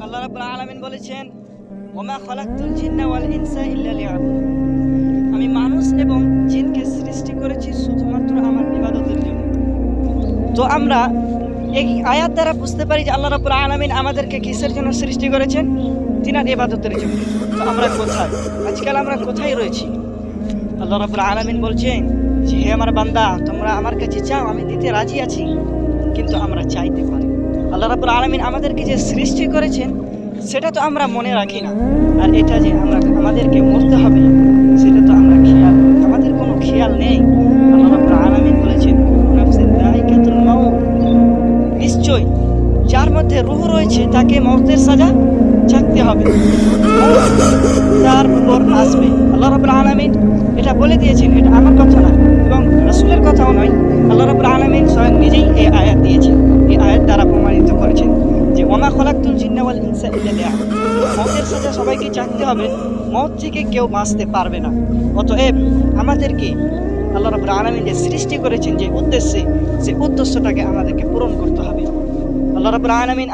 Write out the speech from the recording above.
আল্লাহ রাব্বুল আলামিন বলেছেন, ওমা খালাকতুল জিন্না ওয়াল ইনসা ইল্লা লিয়াবুদুন, আমি মানুষ এবং জিনকে সৃষ্টি করেছি শুধুমাত্র আমার ইবাদতের জন্য। তো আমরা এই আয়াত দ্বারা বুঝতে পারি যে আল্লাহ রাব্বুল আলামিন আমাদেরকে কিসের জন্য সৃষ্টি করেছেন? তিনার ইবাদতের জন্য। তো আমরা কোথায় আজকাল আমরা কোথায় রয়েছি? আল্লাহ রাব্বুল আলামিন বলছেন যে হে আমার বান্দা, তোমরা আমার কাছে চাও, আমি দিতে রাজি আছি, কিন্তু আমরা চাইতে পারি। আল্লাহ রাব্বুল আলামিন আমাদেরকে যে সৃষ্টি করেছেন সেটা তো আমরা মনে রাখি না, আর এটা যে আমাদেরকে মরতে হবে সেটা তো আমাদের কোনো খেয়াল নেই। আল্লাহ রাব্বুল আলামিন বলেছেন, নাফসিন যায়িকাতুল মাউত, নিশ্চয় যার মধ্যে রূহ রয়েছে তাকে মওতের সাজা চাকতে হবে, তার উপর আসবে। আল্লাহ রাব্বুল আলামিন এটা বলে দিয়েছেন, এটা আমার কথা না এবং রাসূলের কথাও নয়, আল্লাহ রাব্বুল আলামিন স্বয়ং নিজেই এই আয়াত দিয়েছেন, এই আয়াত দ্বারা প্রমাণিত করেছেন যে ওমা খালাকতুল জিন্না ওয়াল ইনসা ইল্লা লিয়াবুদুন, মওতের সাজা সবাইকে চাকতে হবে, মওত থেকে কেউ বাঁচতে পারবে না। অতএব আমাদেরকে আল্লাহ রাব্বুল আলামিন যে সৃষ্টি করেছেন যে উদ্দেশ্যে, সেই উদ্দেশ্যটাকে আমাদেরকে পূরণ করতে হবে। আল্লাহ রাব্বুল আলামিন